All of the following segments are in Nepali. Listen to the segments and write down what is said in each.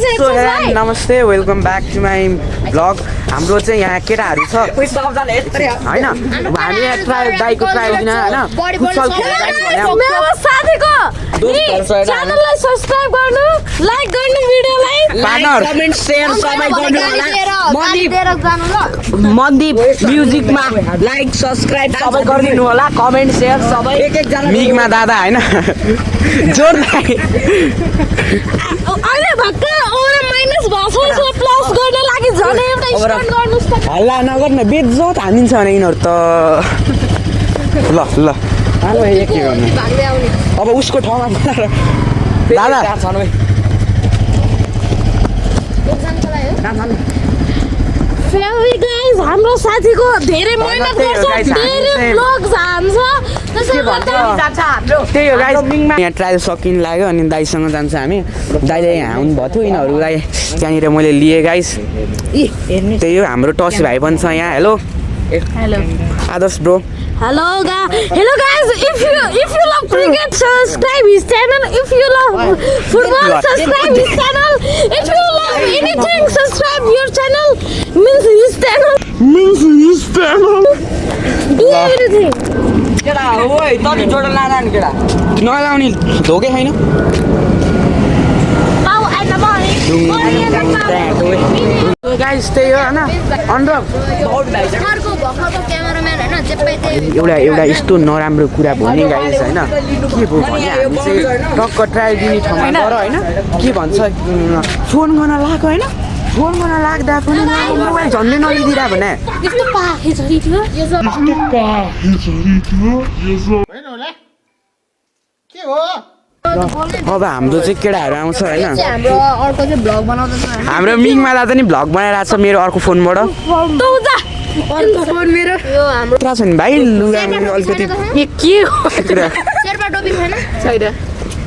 सो नमस्ते welcome back to my blog हाम्रो चाहिँ यहाँ केटाहरू छ होइन हामी दाइको ट्रायल दिन होइन मन्दिप म्युजिकमा लाइक सब्सक्राइब सबै गरिदिनु होला कमेन्ट सेयर सबै एक-एकजना मिगमा दादा होइन जोड्दै हल्ला नगर्न बेइज्जत हानिन्छ भने यिनीहरू त ल ल के गर्नु अब उसको ठाउँमा दादा हाम्रो साथीको धेरै मेहनत गर्छ धेरै ब्लग हान्छ त्यही हो गाइस यहाँ ट्रायल सकिन लाग्यो अनि दाइसँग जान्छ हामी दाइले यहाँ आउनुभएको थियो यिनीहरूलाई त्यहाँनिर मैले लिएँ गाइस त्यही हो हाम्रो टस भाइ पनि छ यहाँ hello Adarsh bro Hello guys, if you love cricket, subscribe his channel. If you love football, subscribe his channel. If you love anything, subscribe your channel. Means his channel. Do anything. केटा ओइ तनी जोड लाना नि केटा नलाउने धोके छैन गाइस त्यही हो होइन एउटा यस्तो नराम्रो कुरा भन्ने गाइस होइन के भयो भने हामी चाहिँ टक्क ट्रायल दिने ठाउँमा गर होइन के भन्छ फोन गर्न लाग्यो होइन फोन गर्न लाग्दा पनि मोबाइल झन्डै नलिदिँदा भने अब हाम्रो चाहिँ केटाहरू आउँछ होइन हाम्रो मिङमा दादा नि भ्लग बनाइरहेको छ मेरो अर्को फोनबाट छ नि भाइ लुगा अलिकति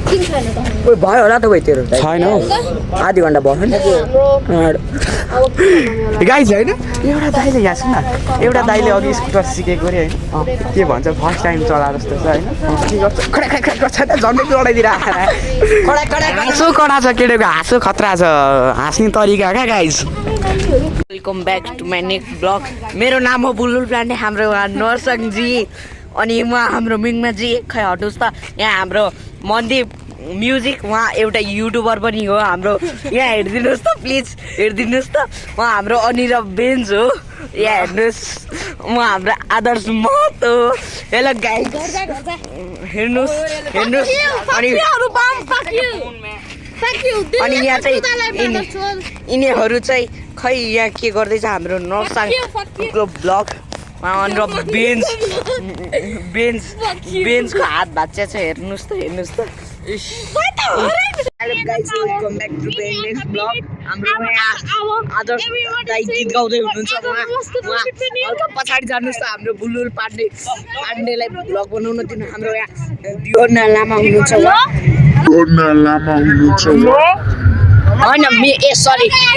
भयो होला त भाइ तेरो छैन हौ आधी घन्टा भयो नि गाइज होइन एउटा दाइले यहाँ सुन एउटा दाइले अघि स्कुटर सिकेको अरे होइन के भन्छ फर्स्ट टाइम चला जस्तो छ होइन के गर्छ झन्डै लडाइदिएर हाँसो कडा छ केटाको हाँसो खतरा छ हाँस्ने तरिका क्या guys welcome back to my next blog मेरो नाम हो बुलबुल पाण्डे हाम्रो नरसङजी अनि उहाँ हाम्रो मिङमाजी खै हट्नुहोस् त यहाँ हाम्रो मन्दिप म्युजिक उहाँ एउटा युट्युबर पनि हो हाम्रो यहाँ हेरिदिनुहोस् त प्लिज हेरिदिनुहोस् त उहाँ हाम्रो अनिरव बेन्ज हो यहाँ हेर्नुहोस् उहाँ हाम्रो आदर्श महत हो हेलो गाइस हेर्नुहोस् अनि यहाँ चाहिँ यिनीहरू चाहिँ खै यहाँ के गर्दैछ हाम्रो नर्साङको ब्लग अनुरव बेन्चको हात भाँच्चा छ हेर्नुहोस् त welcome back to the next blog हाम्रो आदर्श दाइ गीत गाउँदै हुनुहुन्छ हल्का पछाडि जानुहोस् त हाम्रो बुलबुल पाण्डेलाई ब्लग बनाउन दिनु हाम्रो यहाँ दियोर्ना लामा हुनुहुन्छ होइन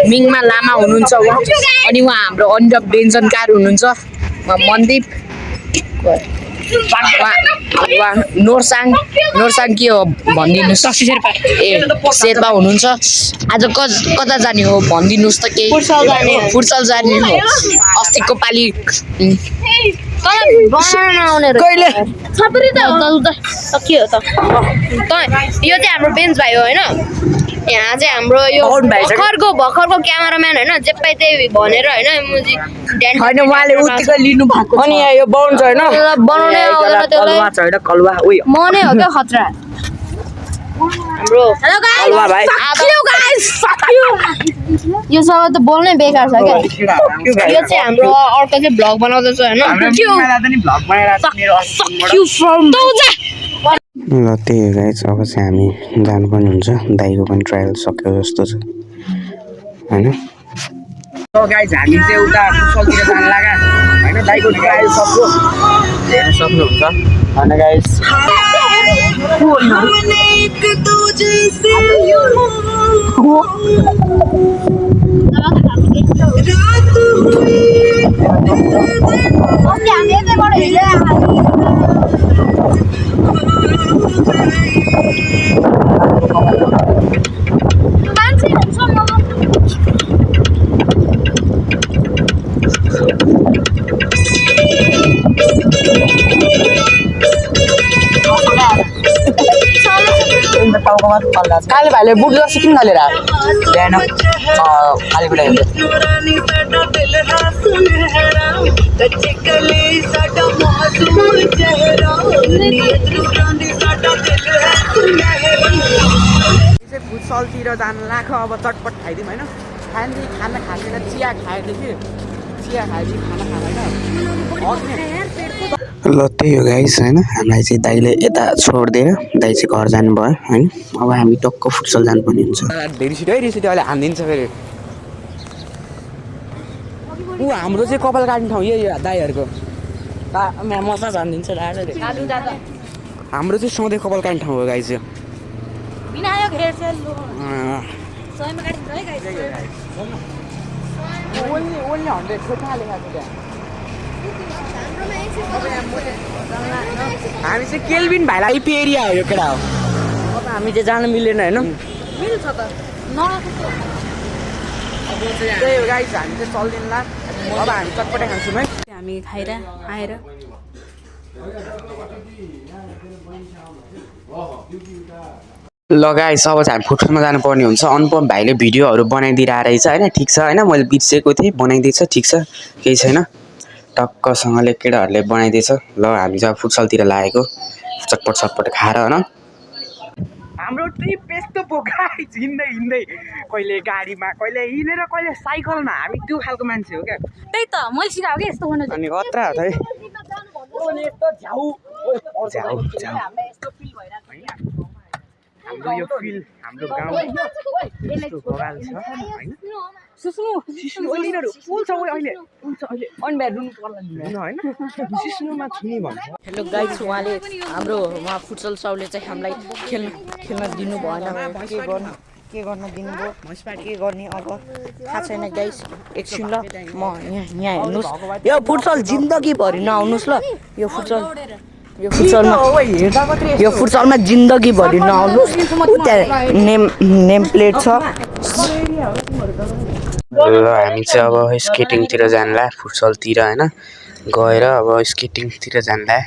मिङमा लामा हुनुहुन्छ उहाँ अनि उहाँ हाम्रो अनुरव व्यञ्जनकार हुनुहुन्छ मन्दिप नोरसाङ के हो भनिदिनुहोस् ए शेर्पा हुनुहुन्छ आज कता जाने हो भनिदिनुहोस् त केही फुटसल जाने हो अस्तिको पालि कहिले के हो त यो चाहिँ हाम्रो बेन्च भाइ हो होइन यहाँ चाहिँ हाम्रो यो भर्खरको क्यामेराम्यान होइन जे पाइ त्यही भनेर होइन होइन उहाँले उत्तिकै लिनु भएको अनि यो बाउन्ड छ होइन बनाउनै आउँदैन त्यसलाई कलुवा म नै हो क्या खतरा हाम्रो कलुवा भाइ यो सबै त बोल्नै बेकार छ क्या यो चाहिँ हाम्रो अर्को चाहिँ भ्लग बनाउँदैछ होइन ल त्यही हो गाइस अब चाहिँ हामी जानुपर्ने हुन्छ दाइको पनि ट्रायल सक्यो जस्तो छ होइन गाइस हामी चाहिँ उता फुटसलतिर जान लाग्यो होइन दाइको ट्रायल सक्यो हेर्न सक्नुहुन्छ होइन गाइस काले भाइले बुट जर्सी किन थालेर बिहान खाली बुढा फुटसलतिर जानु लाख अब चटपट खाइदिउँ होइन खाना खाँदैन चिया खाएदेखि चिया खाएपछि खाना खाँदैन ल त्यही हो गाइस होइन हामीलाई चाहिँ दाइले यता छोडिदिएर दाइ चाहिँ घर जानुभयो होइन अब हामी टक्क फुटसल जानुपर्ने हुन्छ रिसिट अहिले हानिदिन्छ फेरि ऊ हाम्रो चाहिँ कपाल काट्ने ठाउँ यही दाइहरूको मसा हानिदिन्छ हाम्रो चाहिँ सधैँ कपाल काट्ने ठाउँ हो गाइस यो हामी चाहिँ केल्भिन भाइलाई आइपी एरिया हो यो केटा हो अब हामी चाहिँ जान मिलेन होइन मिल्छ त त्यही हो गाइस हामी चाहिँ चल्दिनला अब हामी चटपटे खान्छौँ है हामी खाएर आएर ल गाइस अब चाहिँ हामी फुटसलमा जानुपर्ने हुन्छ अनुपम भाइले भिडियोहरू बनाइदिएर रहेछ होइन ठिक छ होइन मैले बिर्सेको थिएँ बनाइदिएछ ठिक छ केही छैन टक्कसँगले केटाहरूले बनाइदिएछ ल हामी चाहिँ फुटसलतिर लागेको चटपट सटपट खाएर होइन हाम्रो ट्रिप यस्तो पोखा हिँड्दै कहिले गाडीमा कहिले हिँडेर कहिले साइकलमा हामी त्यो खालको मान्छे हो क्या त्यही त मैले सिकाएको क्या यस्तो गर्नु अनि कत्रा हो त हाम्रो यो फिल हाम्रो गाउँ यस्तो बगाल छ होइन सिस्नुमा छुनी भन्छ हेलो गाइस उहाँले हाम्रो उहाँ फुटसल साउले चाहिँ हामीलाई खेल्न दिनु भएन के गर्न दिनुभयो के गर्ने अब थाहा छैन गाइस एकछिन ल म यहाँ हेर्नुहोस् यो फुटसल जिन्दगीभरि नआउनुहोस् ल यो फुटसलमा जिन्दगीभरि नआउनुहोस् त्यहाँ नेम प्लेट छ ल हामी चाहिँ अब स्केटिङतिर जानला फुटसलतिर होइन गएर अब स्केटिङतिर जानला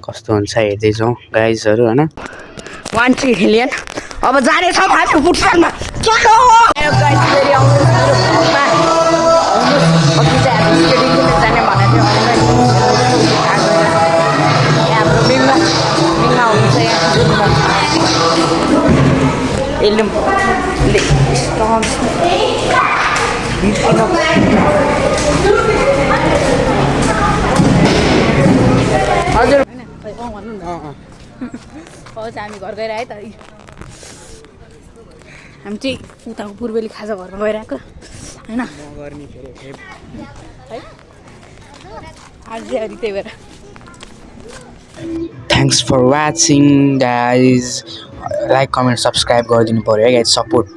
कस्तो हुन्छ हेर्दैछौँ गाइजहरू होइन 1 ट्रिलियन अब जानेछ भाइ फुटसलमा चलो गाइस फेरि आउनुहोस् मेरो ठाउँमा अघि चाहिँ हामी स्केटिङ खेल्न जाने भनेको थियो हाम्रो मिङमा हुनुहुन्छ हजुर हामी घर गएर है त हामी चाहिँ उताको पूर्वेली खाजा घरमा गइरहेको होइन है आज त्यही भएर thanks for watching guys like comment subscribe गरिदिनु पऱ्यो है गाइज सपोर्ट